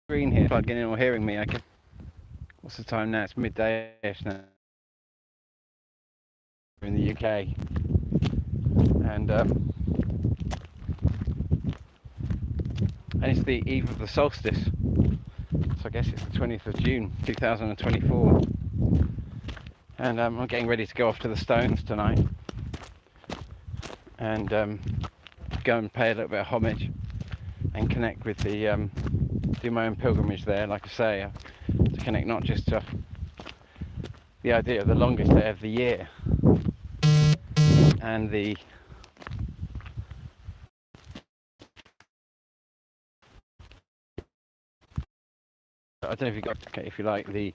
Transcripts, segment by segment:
screen here, plugging in or hearing me. I can. What's the time now? It's midday-ish now in the UK, and it's the eve of the solstice. So I guess it's the 20th of June, 2024, and I'm getting ready to go off to the Stones tonight, and go and pay a little bit of homage and connect with the do my own pilgrimage there, like I say, to connect not just to the idea of the longest day of the year and the I don't know if you got, if you like, the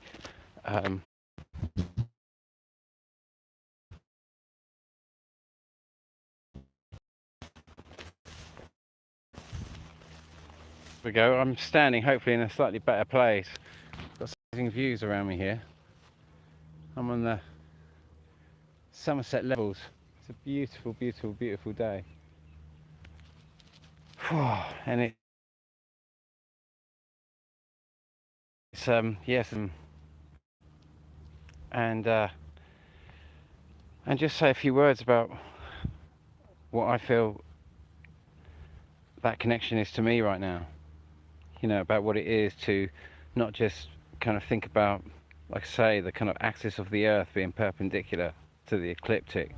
we go. I'm standing hopefully in a slightly better place. Got amazing views around me here. I'm on the Somerset levels. It's a beautiful, beautiful, beautiful day. And it's yes, and just say a few words about what I feel that connection is to me right now. You know, about what it is to not just kind of think about, like I say, the kind of axis of the Earth being perpendicular to the ecliptic,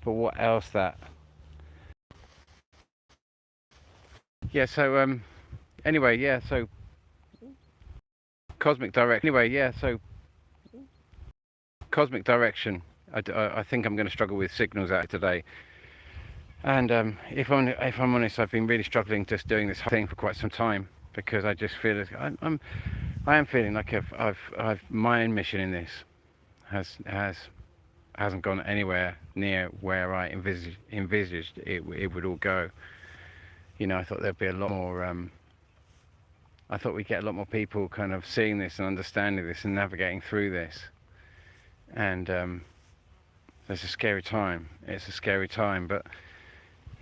but what else that. Yeah. So anyway, yeah. So cosmic direction. Anyway, yeah. So cosmic direction. I think I'm going to struggle with signals out today. And if I'm honest, I've been really struggling just doing this thing for quite some time, because I just feel I am feeling like I've my own mission in this hasn't gone anywhere near where I envisaged it would all go. You know, I thought there'd be a lot more. I thought we'd get a lot more people kind of seeing this and understanding this and navigating through this. And it's a scary time. It's a scary time, but.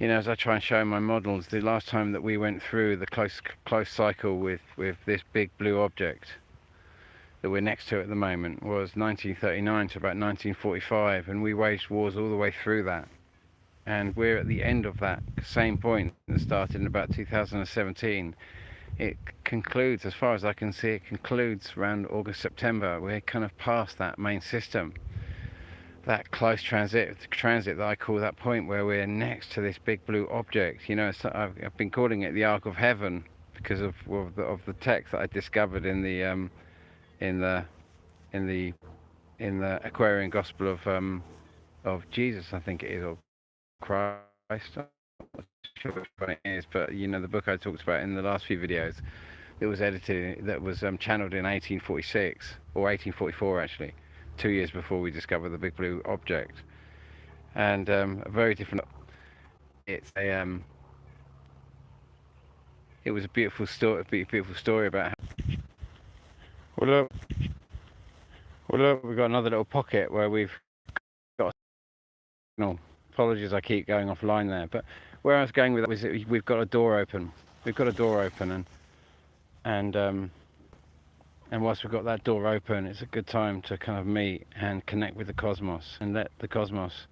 You know, as I try and show my models, the last time that we went through the close cycle with this big blue object that we're next to at the moment was 1939 to about 1945, and we waged wars all the way through that. And we're at the end of that same point that started in about 2017. It concludes, as far as I can see, it concludes around August, September. We're kind of past that main system. That close transit that I call that point where we're next to this big blue object. You know, I've been calling it the Ark of Heaven because of the text that I discovered in the Aquarian Gospel of Jesus, I think it is, or Christ. I'm not sure which one it is, but you know, the book I talked about in the last few videos, that was edited, that was channeled in 1846 or 1844 actually. 2 years before we discovered the big blue object, and a very different. It's a it was a beautiful story about how. Well, look, we've got another little pocket where we've got a signal. Apologies, I keep going offline there, but where I was going with that was that we've got a door open. We've got a door open, and whilst we've got that door open, it's a good time to kind of meet and connect with the cosmos, and let the cosmos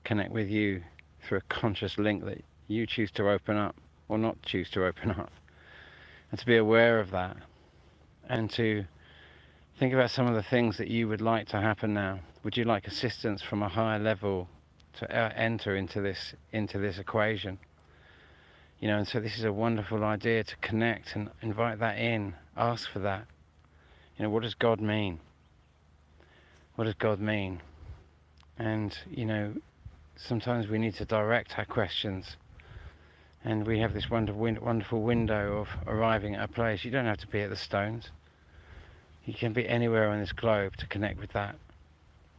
connect with you through a conscious link that you choose to open up or not choose to open up. And to be aware of that, and to think about some of the things that you would like to happen now. Would you like assistance from a higher level to enter into this equation? You know, and so this is a wonderful idea to connect and invite that in, ask for that. You know, what does God mean? What does God mean? And, you know, sometimes we need to direct our questions. And we have this wonderful window of arriving at a place. You don't have to be at the Stones. You can be anywhere on this globe to connect with that.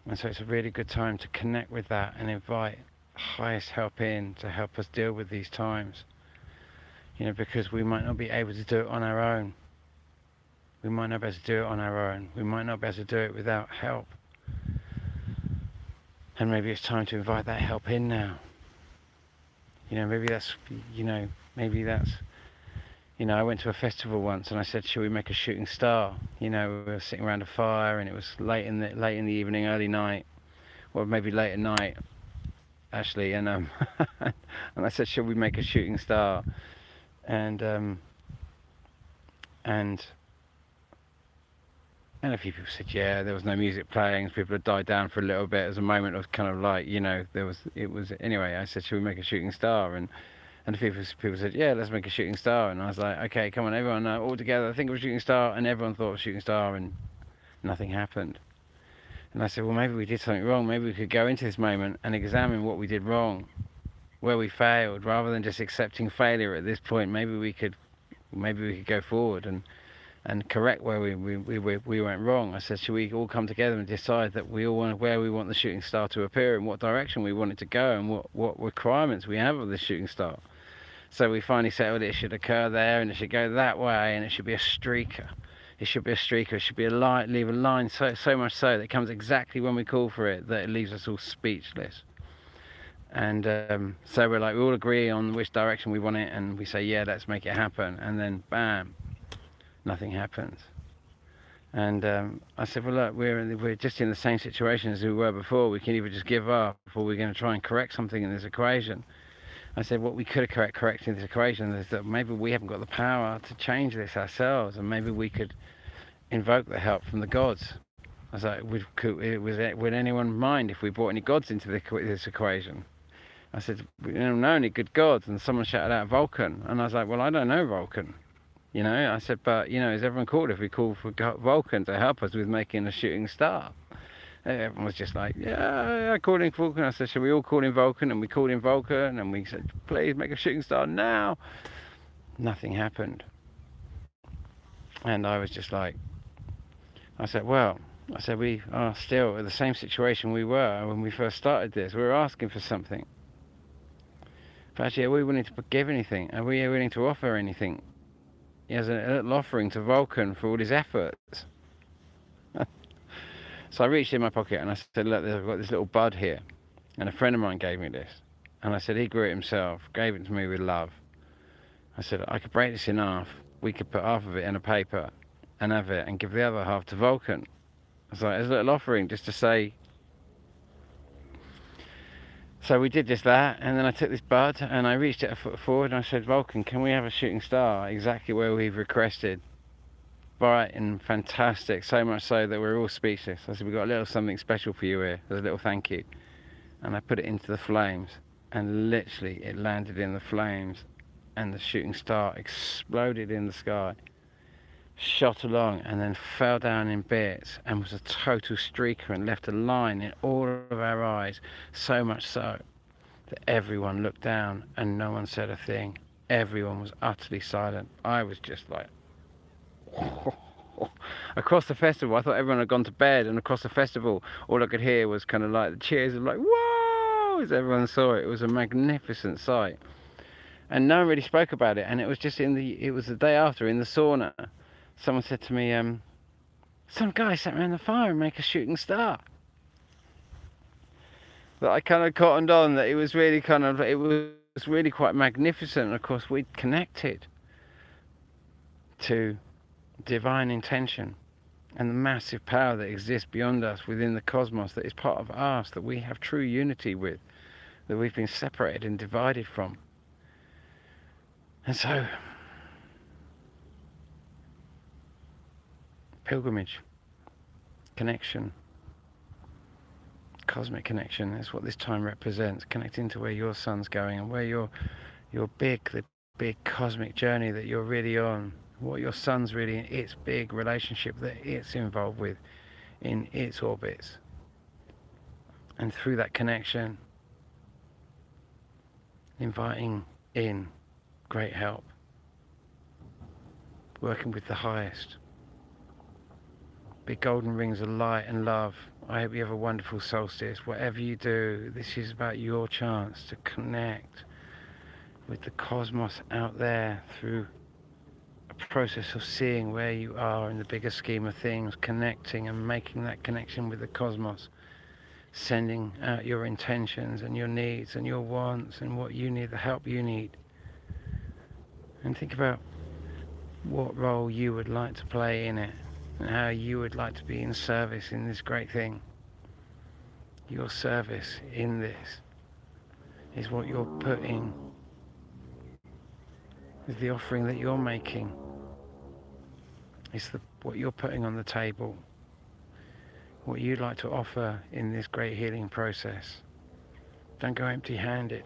And so it's a really good time to connect with that and invite highest help in to help us deal with these times. You know, because we might not be able to do it on our own. We might not be able to do it on our own. We might not be able to do it without help. And maybe it's time to invite that help in now. You know, maybe that's I went to a festival once and I said, "Shall we make a shooting star?" We were sitting around a fire and it was late in the evening, early night, or maybe late at night, actually. And and I said, "Shall we make a shooting star?" And and and a few people said, "Yeah." There was no music playing. People had died down for a little bit. As a moment of kind of like, it was anyway. I said, "Shall we make a shooting star?" And people said, "Yeah, let's make a shooting star." And I was like, "Okay, come on, everyone, all together, think of a shooting star." And everyone thought of a shooting star, and nothing happened. And I said, "Well, maybe we did something wrong. Maybe we could go into this moment and examine what we did wrong, where we failed, rather than just accepting failure at this point. Maybe we could go forward and correct where we went wrong." I said, "Should we all come together and decide that we all want where we want the shooting star to appear, and what direction we want it to go, and what requirements we have of the shooting star?" So we finally settled it should occur there, and it should go that way, and it should be a streaker. It should be a streaker. It should be leave a line so much so that it comes exactly when we call for it, that it leaves us all speechless. And so we all agree on which direction we want it, and we say, "Yeah, let's make it happen." And then bam, nothing happens. And I said, "Well, look, we're just in the same situation as we were before. We can either just give up, or we're going to try and correct something in this equation." I said, what we could have corrected in this equation is that maybe we haven't got the power to change this ourselves, and maybe we could invoke the help from the gods. I was like, would anyone mind if we brought any gods into this equation? I said, "We don't know any good gods." And someone shouted out, "Vulcan." And I was like, "Well, I don't know Vulcan." I said, "But, is everyone called if we call for Vulcan to help us with making a shooting star?" Everyone was just like, "Yeah, I called in Vulcan." I said, "Should we all call in Vulcan?" And we called in Vulcan, and we said, "Please make a shooting star now." Nothing happened. And I was just like, I said, we are still in the same situation we were when we first started this. We were asking for something. But actually, are we willing to give anything? Are we willing to offer anything? As a little offering to Vulcan for all his efforts. So I reached in my pocket and I said, "Look, I've got this little bud here." And a friend of mine gave me this. And I said, he grew it himself, gave it to me with love. I said, "I could break this in half. We could put half of it in a paper and have it, and give the other half to Vulcan." I was like, as a little offering, just to say. So we did just that, and then I took this bud and I reached it a foot forward and I said, "Vulcan, can we have a shooting star exactly where we've requested? Bright and fantastic, so much so that we're all speechless." I said, "We've got a little something special for you here, as a little thank you." And I put it into the flames, and literally it landed in the flames, and the shooting star exploded in the sky, shot along, and then fell down in bits, and was a total streaker, and left a line in all of our eyes, so much so that everyone looked down and no one said a thing. Everyone was utterly silent. I was just like, across the festival, I thought everyone had gone to bed, and across the festival, all I could hear was kind of like the cheers of like, "Whoa!" as everyone saw it. It was a magnificent sight, and no one really spoke about it. And it was just it was the day after in the sauna. Someone said to me, "Some guy sat around the fire and make a shooting star." But I kind of cottoned on that it was really quite magnificent. And of course, we'd connected to divine intention and the massive power that exists beyond us within the cosmos, that is part of us, that we have true unity with, that we've been separated and divided from. And so, pilgrimage, connection, cosmic connection is what this time represents, connecting to where your sun's going and where the big cosmic journey that you're really on, what your sun's really in its big relationship that it's involved with in its orbits. And through that connection, inviting in great help, working with the highest. Big golden rings of light and love. I hope you have a wonderful solstice. Whatever you do, this is about your chance to connect with the cosmos out there through a process of seeing where you are in the bigger scheme of things, connecting and making that connection with the cosmos, sending out your intentions and your needs and your wants and what you need, the help you need. And think about what role you would like to play in it, and how you would like to be in service in this great thing. Your service in this is what you're putting, is the offering that you're making. It's what you're putting on the table, what you'd like to offer in this great healing process. Don't go empty-handed.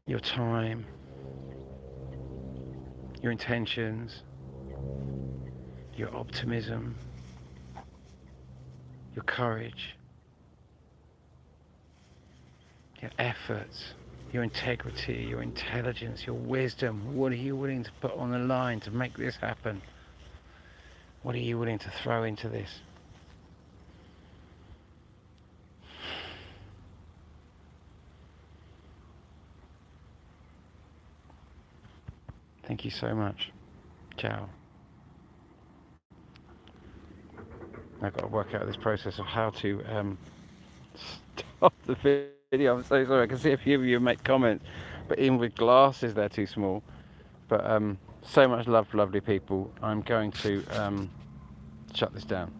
Your time, your intentions, your optimism, your courage, your efforts, your integrity, your intelligence, your wisdom. What are you willing to put on the line to make this happen? What are you willing to throw into this? Thank you so much. Ciao. I've got to work out this process of how to stop the video. I'm so sorry. I can see a few of you make comments, but even with glasses, they're too small. But so much love, lovely people. I'm going to shut this down.